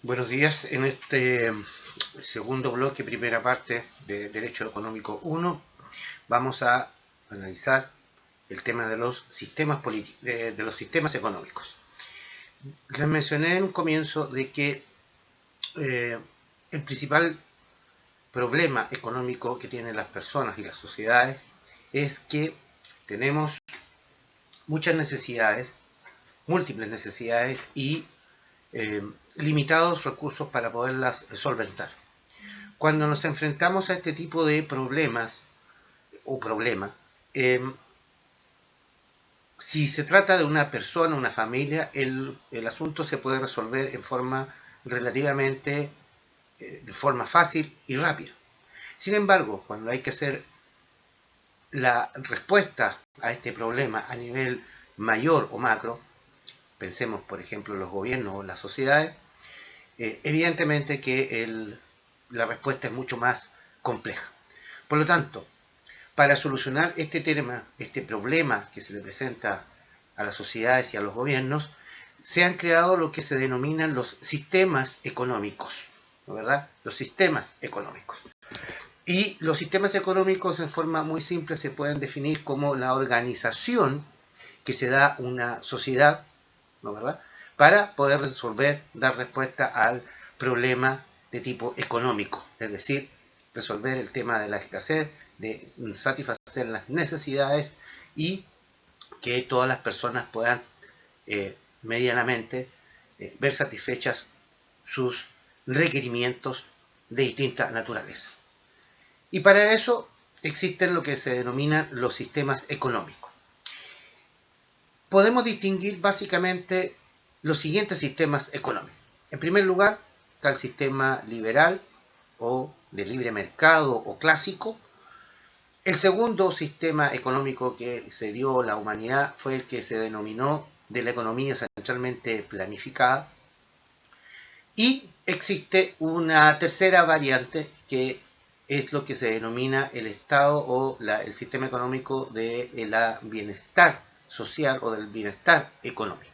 Buenos días. En este segundo bloque, primera parte de Derecho Económico 1, vamos a analizar el tema de los sistemas de los sistemas económicos. Les mencioné en un comienzo de que el principal problema económico que tienen las personas y las sociedades es que tenemos muchas necesidades, múltiples necesidades y limitados recursos para poderlas solventar. Cuando nos enfrentamos a este tipo de problemas o problema, si se trata de una persona, una familia, el asunto se puede resolver en forma relativamente, de forma fácil y rápida. Sin embargo, cuando hay que hacer la respuesta a este problema a nivel mayor o macro, pensemos por ejemplo en los gobiernos o en las sociedades, evidentemente que la respuesta es mucho más compleja. Por lo tanto, para solucionar este tema, este problema que se le presenta a las sociedades y a los gobiernos, se han creado lo que se denominan los sistemas económicos, ¿no verdad? Los sistemas económicos. Y los sistemas económicos en forma muy simple se pueden definir como la organización que se da una sociedad, ¿no verdad?, para poder resolver, dar respuesta al problema de tipo económico, es decir, resolver el tema de la escasez, de satisfacer las necesidades y que todas las personas puedan medianamente ver satisfechas sus requerimientos de distinta naturaleza. Y para eso existen lo que se denominan los sistemas económicos. Podemos distinguir básicamente los siguientes sistemas económicos. En primer lugar, está el sistema liberal o de libre mercado o clásico. El segundo sistema económico que se dio la humanidad fue el que se denominó de la economía centralmente planificada. Y existe una tercera variante que es lo que se denomina el Estado o el sistema económico de la bienestar social o del bienestar económico.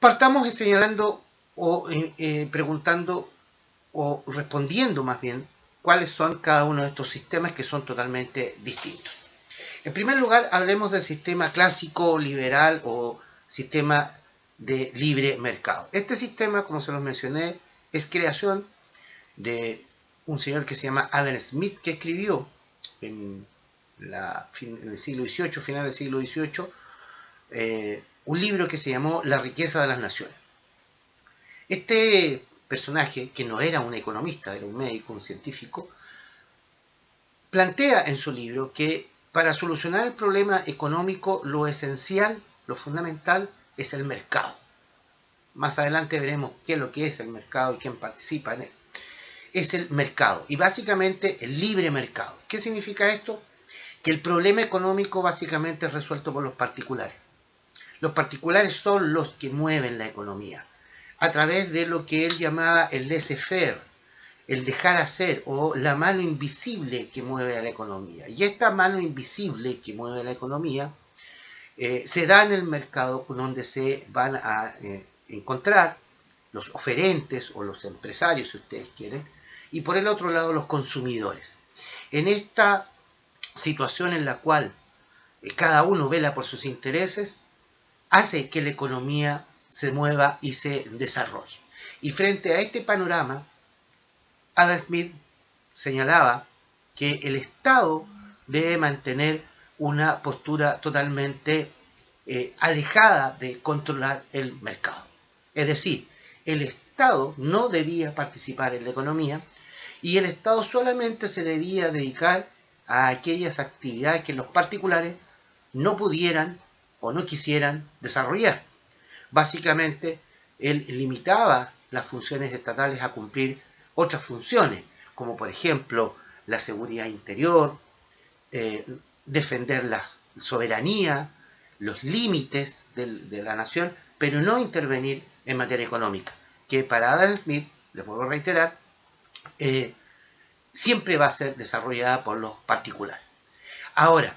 Partamos señalando o preguntando o respondiendo más bien cuáles son cada uno de estos sistemas que son totalmente distintos. En primer lugar, hablemos del sistema clásico, liberal o sistema de libre mercado. Este sistema, como se los mencioné, es creación de un señor que se llama Adam Smith, que escribió en el siglo XVIII, final del siglo XVIII, un libro que se llamó La riqueza de las naciones. Este personaje, que no era un economista, era un médico, un científico, plantea en su libro que para solucionar el problema económico lo esencial, lo fundamental, es el mercado. Más adelante veremos qué es lo que es el mercado y quién participa en él. Es el mercado y básicamente el libre mercado. ¿Qué significa esto? Que el problema económico básicamente es resuelto por los particulares. Los particulares son los que mueven la economía a través de lo que él llamaba el laissez-faire, el dejar hacer o la mano invisible que mueve a la economía. Y esta mano invisible que mueve a la economía se da en el mercado donde se van a encontrar los oferentes o los empresarios, si ustedes quieren, y por el otro lado los consumidores. En esta situación en la cual cada uno vela por sus intereses, hace que la economía se mueva y se desarrolle. Y frente a este panorama, Adam Smith señalaba que el Estado debe mantener una postura totalmente alejada de controlar el mercado. Es decir, el Estado no debía participar en la economía y el Estado solamente se debía dedicar a aquellas actividades que los particulares no pudieran o no quisieran desarrollar. Básicamente, él limitaba las funciones estatales a cumplir otras funciones, como por ejemplo la seguridad interior, defender la soberanía, los límites de la nación, pero no intervenir en materia económica, que para Adam Smith, les vuelvo a reiterar, siempre va a ser desarrollada por los particulares. Ahora,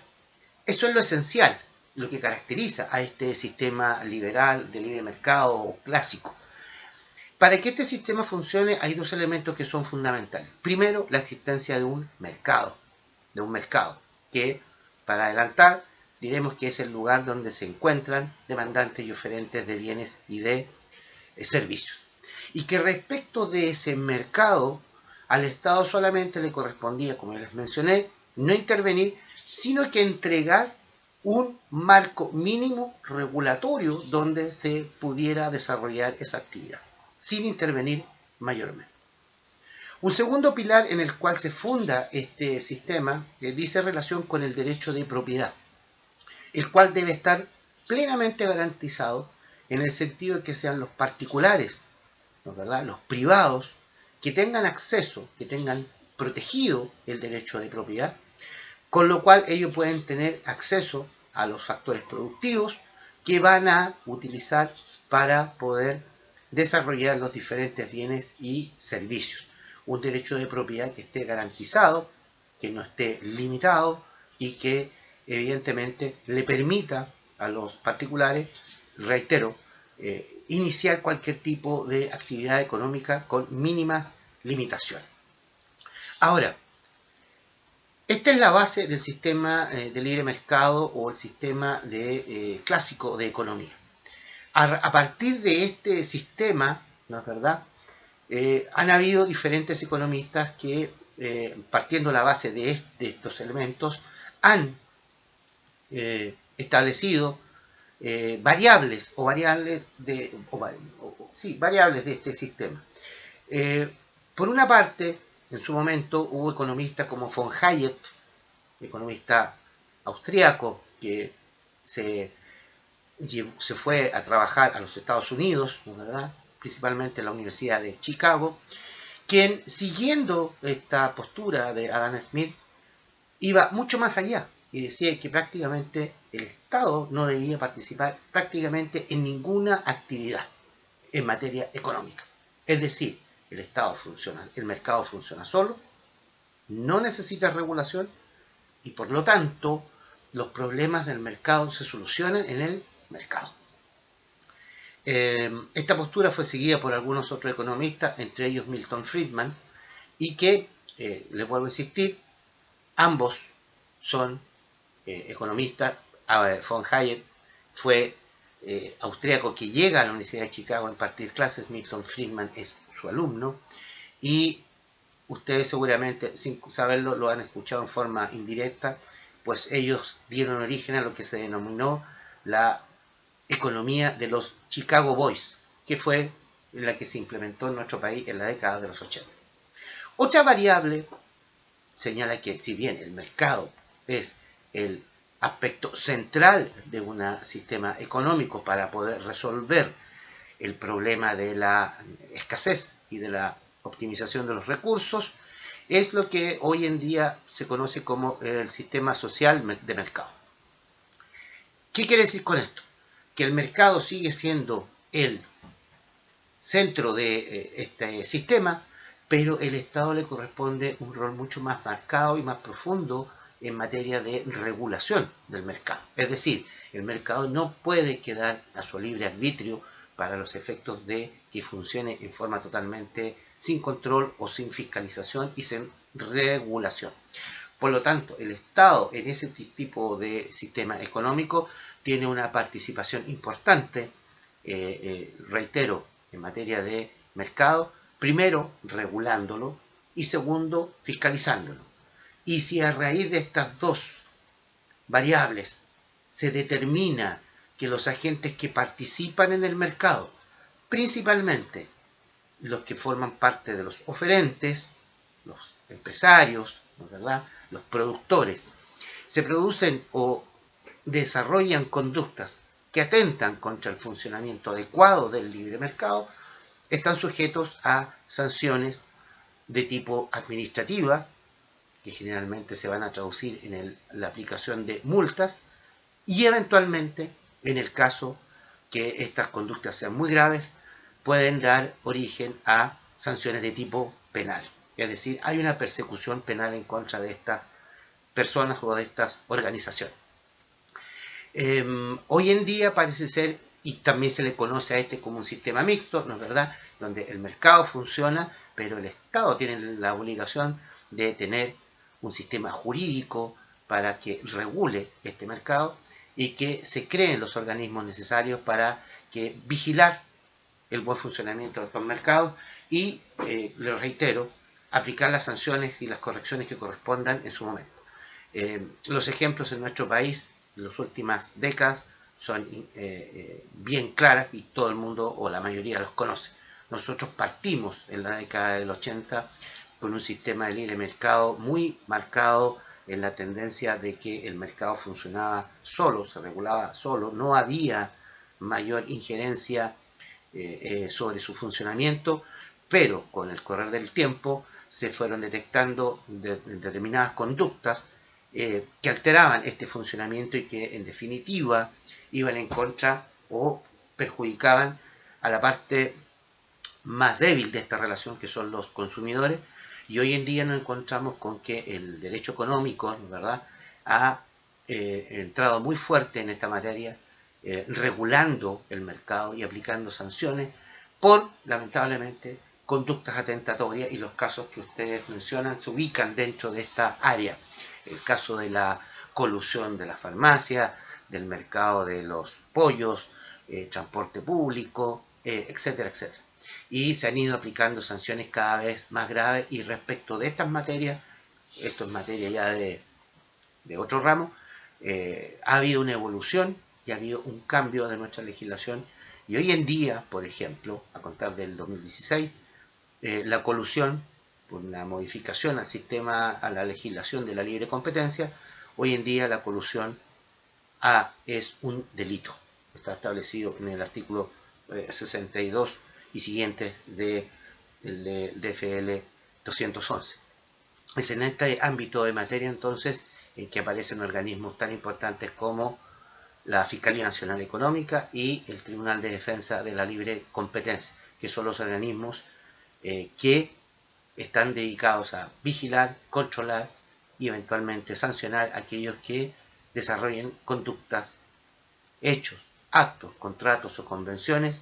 eso es lo esencial, lo que caracteriza a este sistema liberal de libre mercado o clásico. Para que este sistema funcione hay dos elementos que son fundamentales. Primero, la existencia de un mercado, que, para adelantar, diremos que es el lugar donde se encuentran demandantes y oferentes de bienes y de servicios. Y que respecto de ese mercado, al Estado solamente le correspondía, como ya les mencioné, no intervenir, sino que entregar un marco mínimo regulatorio donde se pudiera desarrollar esa actividad, sin intervenir mayormente. Un segundo pilar en el cual se funda este sistema dice relación con el derecho de propiedad, el cual debe estar plenamente garantizado en el sentido de que sean los particulares, ¿no, verdad?, los privados, que tengan acceso, que tengan protegido el derecho de propiedad, con lo cual ellos pueden tener acceso a los factores productivos que van a utilizar para poder desarrollar los diferentes bienes y servicios. Un derecho de propiedad que esté garantizado, que no esté limitado y que evidentemente le permita a los particulares, reitero, iniciar cualquier tipo de actividad económica con mínimas limitaciones. Ahora, esta es la base del sistema de libre mercado o el sistema clásico de economía. A partir de este sistema, ¿no es verdad?, han habido diferentes economistas que, partiendo la base de estos elementos, han establecido variables de este sistema. Por una parte, en su momento hubo economistas como von Hayek, economista austriaco, que se fue a trabajar a los Estados Unidos, ¿verdad?, principalmente en la Universidad de Chicago, quien, siguiendo esta postura de Adam Smith, iba mucho más allá y decía que prácticamente el Estado no debía participar prácticamente en ninguna actividad en materia económica. Es decir, el Estado funciona, el mercado funciona solo, no necesita regulación y por lo tanto los problemas del mercado se solucionan en el mercado. Esta postura fue seguida por algunos otros economistas, entre ellos Milton Friedman, y que, les vuelvo a insistir, ambos son economistas. Von Hayek fue austríaco que llega a la Universidad de Chicago a impartir clases. Milton Friedman es su alumno y ustedes seguramente, sin saberlo, lo han escuchado en forma indirecta, pues ellos dieron origen a lo que se denominó la economía de los Chicago Boys, que fue la que se implementó en nuestro país en la década de los 80. Otra variable señala que, si bien el mercado es el aspecto central de un sistema económico para poder resolver el problema de la escasez y de la optimización de los recursos, es lo que hoy en día se conoce como el sistema social de mercado. ¿Qué quiere decir con esto? Que el mercado sigue siendo el centro de este sistema, pero el Estado le corresponde un rol mucho más marcado y más profundo en materia de regulación del mercado. Es decir, el mercado no puede quedar a su libre arbitrio para los efectos de que funcione en forma totalmente sin control o sin fiscalización y sin regulación. Por lo tanto, el Estado en ese tipo de sistema económico tiene una participación importante, reitero, en materia de mercado, primero regulándolo y segundo fiscalizándolo. Y si a raíz de estas dos variables se determina que los agentes que participan en el mercado, principalmente los que forman parte de los oferentes, los empresarios, ¿verdad?, los productores, se producen o desarrollan conductas que atentan contra el funcionamiento adecuado del libre mercado, están sujetos a sanciones de tipo administrativa, que generalmente se van a traducir en la aplicación de multas, y eventualmente, en el caso que estas conductas sean muy graves, pueden dar origen a sanciones de tipo penal. Es decir, hay una persecución penal en contra de estas personas o de estas organizaciones. Hoy en día parece ser y también se le conoce a este como un sistema mixto, ¿no es verdad?, donde el mercado funciona, pero el Estado tiene la obligación de tener un sistema jurídico para que regule este mercado y que se creen los organismos necesarios para que vigilar el buen funcionamiento de estos mercados y, le reitero, aplicar las sanciones y las correcciones que correspondan en su momento. Los ejemplos en nuestro país en las últimas décadas son bien claras y todo el mundo o la mayoría los conoce. Nosotros partimos en la década del 80 con un sistema de libre mercado muy marcado en la tendencia de que el mercado funcionaba solo, se regulaba solo, no había mayor injerencia sobre su funcionamiento, pero con el correr del tiempo se fueron detectando determinadas conductas que alteraban este funcionamiento y que en definitiva iban en contra o perjudicaban a la parte más débil de esta relación, que son los consumidores, y hoy en día nos encontramos con que el derecho económico, ¿verdad?, ha entrado muy fuerte en esta materia, regulando el mercado y aplicando sanciones por, lamentablemente, conductas atentatorias, y los casos que ustedes mencionan se ubican dentro de esta área. El caso de la colusión de la farmacia, del mercado de los pollos, transporte público, etcétera, etcétera. Y se han ido aplicando sanciones cada vez más graves, y respecto de estas materias, esto es materia ya de otro ramo, ha habido una evolución y ha habido un cambio de nuestra legislación, y hoy en día, por ejemplo, a contar del 2016, la colusión, por una modificación al sistema, a la legislación de la libre competencia, hoy en día la colusión es un delito. Está establecido en el artículo 62 y siguientes del DFL 211. Es en este ámbito de materia, entonces, en que aparecen organismos tan importantes como la Fiscalía Nacional Económica y el Tribunal de Defensa de la Libre Competencia, que son los organismos que están dedicados a vigilar, controlar y eventualmente sancionar a aquellos que desarrollen conductas, hechos, actos, contratos o convenciones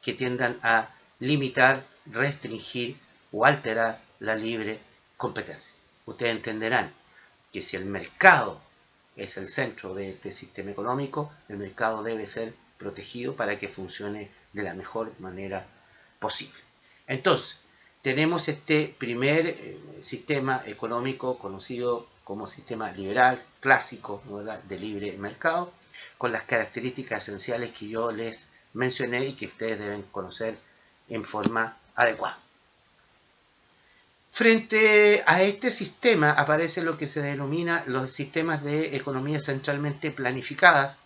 que tiendan a limitar, restringir o alterar la libre competencia. Ustedes entenderán que si el mercado es el centro de este sistema económico, el mercado debe ser protegido para que funcione de la mejor manera posible. Entonces, tenemos este primer sistema económico conocido como sistema liberal, clásico, ¿verdad?, de libre mercado, con las características esenciales que yo les mencioné y que ustedes deben conocer en forma adecuada. Frente a este sistema aparece lo que se denomina los sistemas de economía centralmente planificadas,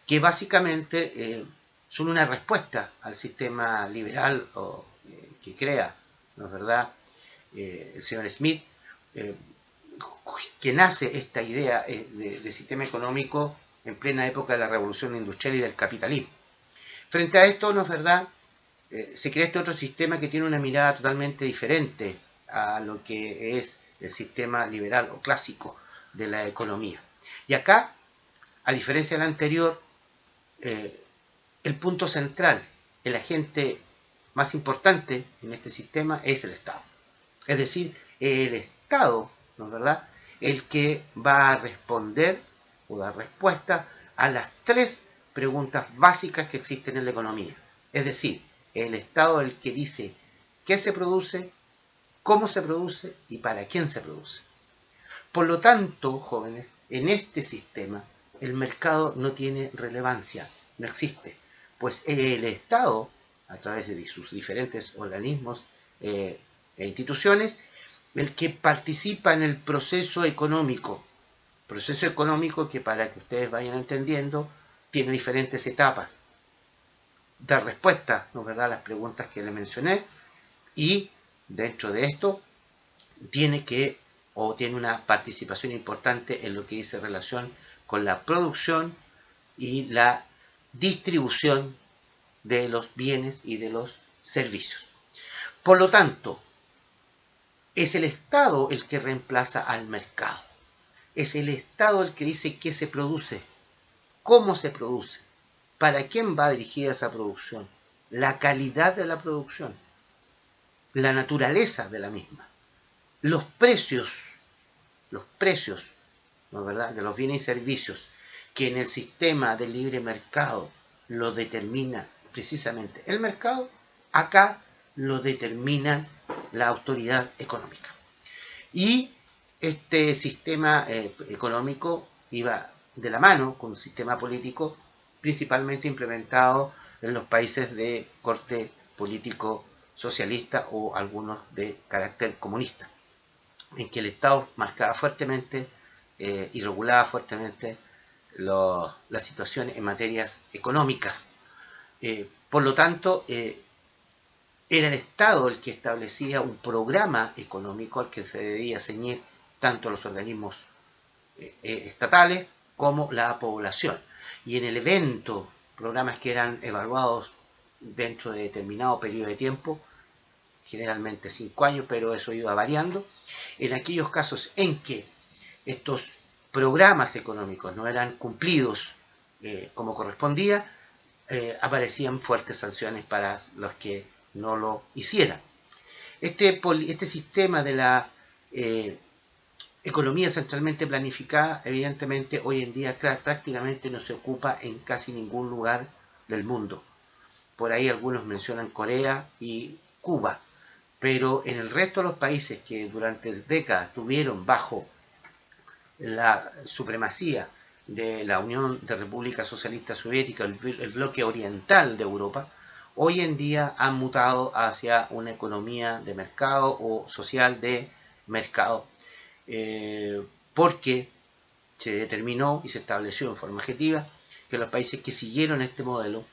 que básicamente son una respuesta al sistema liberal que crea, ¿no es verdad?, el señor Smith, que nace esta idea de sistema económico en plena época de la revolución industrial y del capitalismo. Frente a esto, ¿no es verdad?, se crea este otro sistema que tiene una mirada totalmente diferente a lo que es el sistema liberal o clásico de la economía. Y acá, a diferencia del anterior, el punto central, el agente más importante en este sistema es el Estado. Es decir, el Estado, ¿no es verdad?, el que va a responder o dar respuesta a las tres preguntas básicas que existen en la economía. Es decir, el Estado el que dice qué se produce, cómo se produce y para quién se produce. Por lo tanto, jóvenes, en este sistema el mercado no tiene relevancia, no existe, pues el Estado, a través de sus diferentes organismos e instituciones, el que participa en el proceso económico que, para que ustedes vayan entendiendo, tiene diferentes etapas. Dar respuesta, ¿no es verdad?, a las preguntas que les mencioné, y dentro de esto tiene una participación importante en lo que dice relación con la producción y la distribución de los bienes y de los servicios. Por lo tanto, es el Estado el que reemplaza al mercado. Es el Estado el que dice qué se produce, cómo se produce, para quién va dirigida esa producción, la calidad de la producción, la naturaleza de la misma, los precios, ¿no es verdad?, de los bienes y servicios, que en el sistema de libre mercado lo determina precisamente el mercado, acá lo determina la autoridad económica. Y este sistema económico iba de la mano con un sistema político principalmente implementado en los países de corte político socialista o algunos de carácter comunista, en que el Estado marcaba fuertemente y regulaba fuertemente las situaciones en materias económicas. Por lo tanto, era el Estado el que establecía un programa económico al que se debía ceñir tanto los organismos estatales como la población. Y en el evento, programas que eran evaluados dentro de determinado periodo de tiempo, generalmente 5 años, pero eso iba variando, en aquellos casos en que estos programas económicos no eran cumplidos como correspondía, aparecían fuertes sanciones para los que no lo hicieran. Este sistema de la economía centralmente planificada, evidentemente, hoy en día prácticamente no se ocupa en casi ningún lugar del mundo. Por ahí algunos mencionan Corea y Cuba, pero en el resto de los países que durante décadas tuvieron bajo la supremacía de la Unión de Repúblicas Socialistas Soviéticas, el bloque oriental de Europa, hoy en día han mutado hacia una economía de mercado o social de mercado, porque se determinó y se estableció en forma objetiva que los países que siguieron este modelo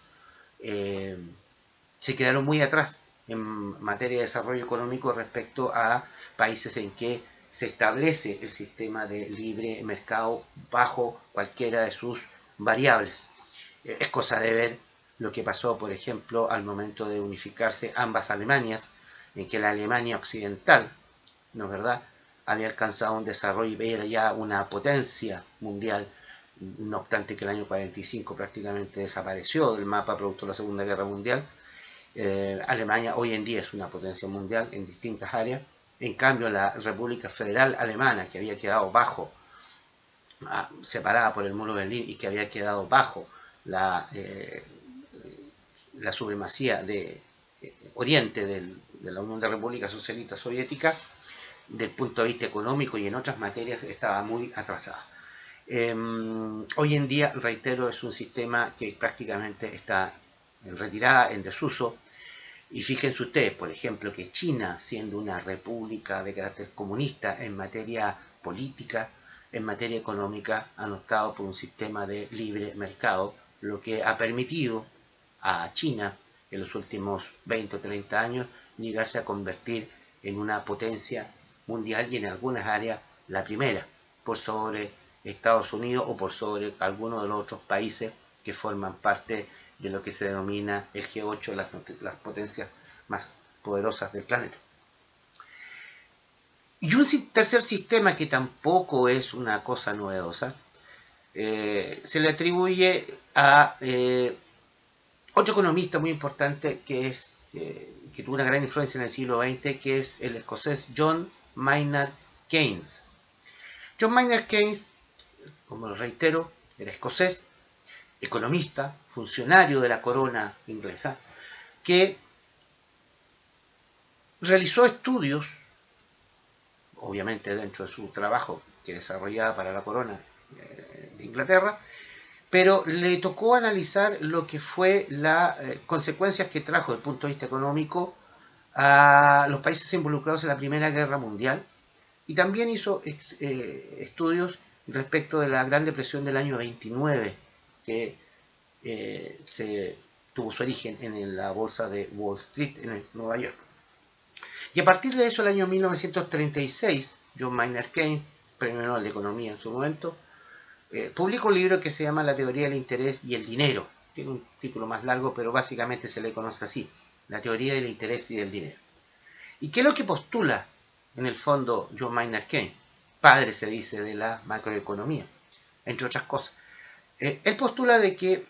se quedaron muy atrás en materia de desarrollo económico respecto a países en que se establece el sistema de libre mercado bajo cualquiera de sus variables. Es cosa de ver lo que pasó, por ejemplo, al momento de unificarse ambas Alemanias, en que la Alemania occidental, ¿no es verdad?, había alcanzado un desarrollo y era ya una potencia mundial, no obstante que el año 45 prácticamente desapareció del mapa producto de la Segunda Guerra Mundial. Alemania hoy en día es una potencia mundial en distintas áreas. En cambio, la República Federal Alemana, que había quedado separada por el muro de Berlín y que había quedado bajo la supremacía de Oriente de la Unión de Repúblicas Socialistas Soviéticas, del punto de vista económico y en otras materias estaba muy atrasada. Hoy en día, reitero, es un sistema que prácticamente está en retirada, en desuso. Y fíjense ustedes, por ejemplo, que China, siendo una república de carácter comunista en materia política, en materia económica, han optado por un sistema de libre mercado, lo que ha permitido a China en los últimos 20 o 30 años llegarse a convertir en una potencia mundial y en algunas áreas la primera, por sobre Estados Unidos o por sobre algunos de los otros países que forman parte de lo que se denomina el G8, las potencias más poderosas del planeta. Y un tercer sistema que tampoco es una cosa novedosa, se le atribuye a otro economista muy importante que tuvo una gran influencia en el siglo XX, que es el escocés John Maynard Keynes. John Maynard Keynes, como lo reitero, era escocés, economista, funcionario de la corona inglesa, que realizó estudios, obviamente dentro de su trabajo que desarrollaba para la corona de Inglaterra, pero le tocó analizar lo que fue las consecuencias que trajo desde el punto de vista económico a los países involucrados en la Primera Guerra Mundial, y también hizo estudios respecto de la Gran Depresión del año 29, que tuvo su origen en la bolsa de Wall Street en Nueva York. Y a partir de eso, el año 1936, John Maynard Keynes, premio Nobel de Economía en su momento, publica un libro que se llama La teoría del interés y el dinero. Tiene un título más largo, pero básicamente se le conoce así, la teoría del interés y del dinero. ¿Y qué es lo que postula, en el fondo, John Maynard Keynes? Padre, se dice, de la macroeconomía, entre otras cosas. Él postula de que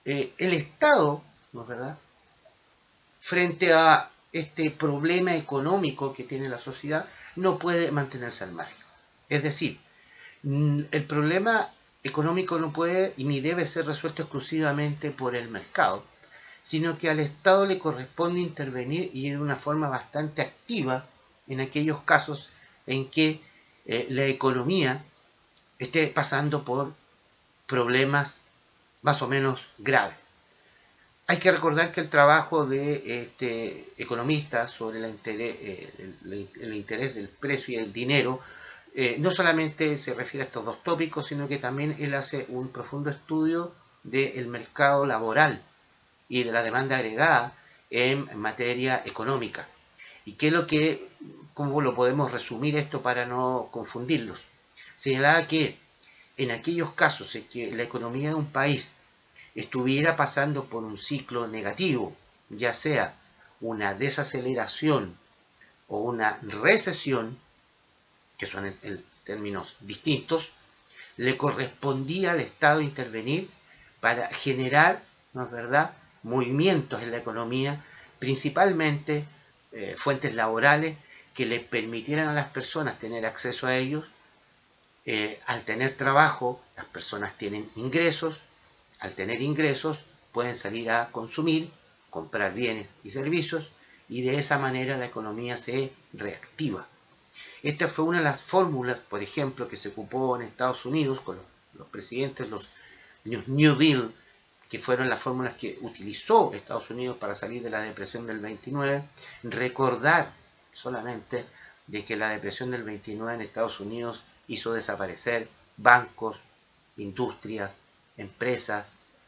el Estado, ¿no es verdad?, frente a este problema económico que tiene la sociedad, no puede mantenerse al margen. Es decir, el problema económico no puede y ni debe ser resuelto exclusivamente por el mercado, sino que al Estado le corresponde intervenir y de una forma bastante activa en aquellos casos en que la economía esté pasando por problemas más o menos graves. Hay que recordar que el trabajo de este economista sobre el interés del precio y el dinero no solamente se refiere a estos dos tópicos, sino que también él hace un profundo estudio del mercado laboral y de la demanda agregada en materia económica. ¿Y qué es lo que, cómo lo podemos resumir esto para no confundirlos? Señalaba que en aquellos casos en que la economía de un país estuviera pasando por un ciclo negativo, ya sea una desaceleración o una recesión, que son en términos distintos, le correspondía al Estado intervenir para generar, ¿no es verdad?, movimientos en la economía, principalmente fuentes laborales que les permitieran a las personas tener acceso a ellos. Al tener trabajo, las personas tienen ingresos, al tener ingresos pueden salir a consumir, comprar bienes y servicios, y de esa manera la economía se reactiva. Esta fue una de las fórmulas, por ejemplo, que se ocupó en Estados Unidos con los presidentes, los New Deal, que fueron las fórmulas que utilizó Estados Unidos para salir de la depresión del 29. Recordar solamente de que la depresión del 29 en Estados Unidos hizo desaparecer bancos, industrias, empresas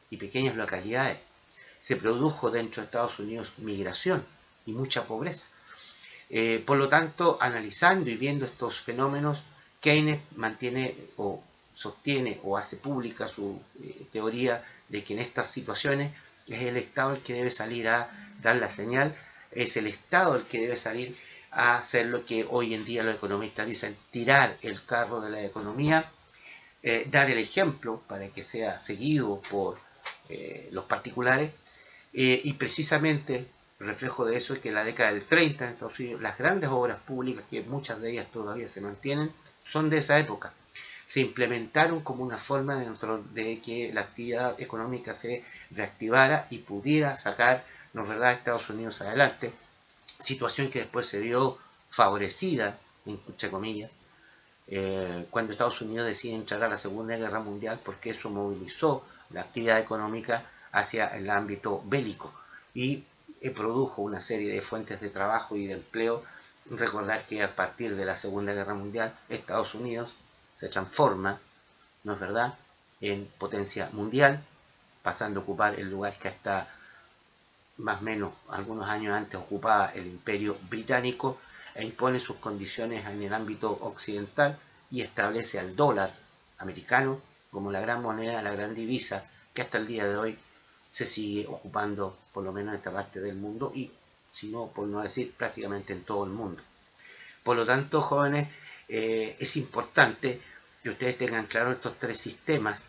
y pequeñas localidades. Se produjo dentro de Estados Unidos migración y mucha pobreza. Por lo tanto, analizando y viendo estos fenómenos, Keynes mantiene o sostiene o hace pública su teoría de que en estas situaciones es el Estado el que debe salir a dar la señal, es el Estado el que debe salir a hacer lo que hoy en día los economistas dicen, tirar el carro de la economía, dar el ejemplo para que sea seguido por los particulares, y precisamente el reflejo de eso es que en la década del 30 en Estados Unidos las grandes obras públicas, que muchas de ellas todavía se mantienen, son de esa época. Se implementaron como una forma de que la actividad económica se reactivara y pudiera sacar, ¿no es verdad?, a Estados Unidos adelante, situación que después se vio favorecida, entre comillas, cuando Estados Unidos decide entrar a la Segunda Guerra Mundial, porque eso movilizó la actividad económica hacia el ámbito bélico y produjo una serie de fuentes de trabajo y de empleo. Recordar que a partir de la Segunda Guerra Mundial Estados Unidos se transforma, ¿no es verdad?, en potencia mundial, pasando a ocupar el lugar que hasta más o menos algunos años antes ocupaba el Imperio Británico, e impone sus condiciones en el ámbito occidental y establece al dólar americano como la gran moneda, la gran divisa que hasta el día de hoy se sigue ocupando, por lo menos en esta parte del mundo, y si no, por no decir prácticamente en todo el mundo. Por lo tanto, jóvenes, es importante que ustedes tengan claro estos tres sistemas,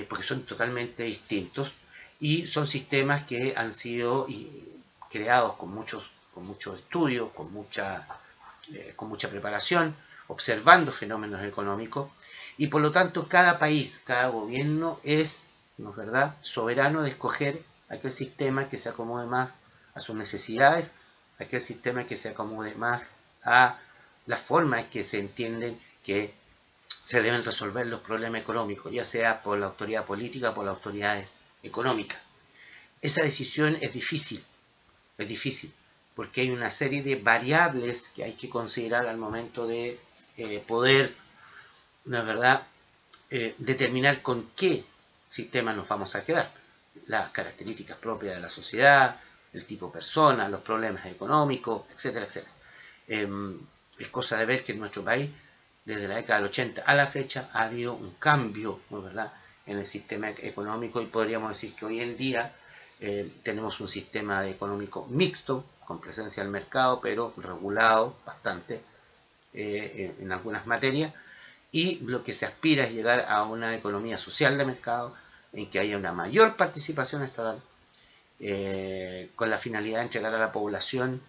porque son totalmente distintos y son sistemas que han sido creados con muchos estudios, con mucha preparación, observando fenómenos económicos, y por lo tanto cada país, cada gobierno es, ¿no es verdad?, soberano de escoger aquel sistema que se acomode más a sus necesidades, aquel sistema que se acomode más a la forma en que se entienden que se deben resolver los problemas económicos, ya sea por la autoridad política o por las autoridades económicas. Esa decisión es difícil, porque hay una serie de variables que hay que considerar al momento de poder, la verdad, determinar con qué sistema nos vamos a quedar. Las características propias de la sociedad, el tipo de persona, los problemas económicos, etcétera, etcétera. Es cosa de ver que en nuestro país, desde la década del 80 a la fecha, ha habido un cambio, ¿no es verdad?, en el sistema económico, y podríamos decir que hoy en día tenemos un sistema económico mixto, con presencia del mercado, pero regulado bastante en algunas materias, y lo que se aspira es llegar a una economía social de mercado, en que haya una mayor participación estatal, con la finalidad de entregar a la población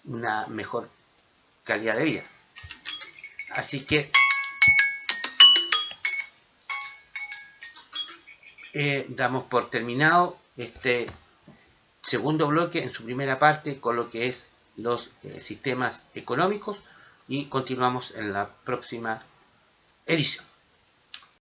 una mejor calidad de vida. Así que damos por terminado este segundo bloque en su primera parte con lo que es los sistemas económicos y continuamos en la próxima edición.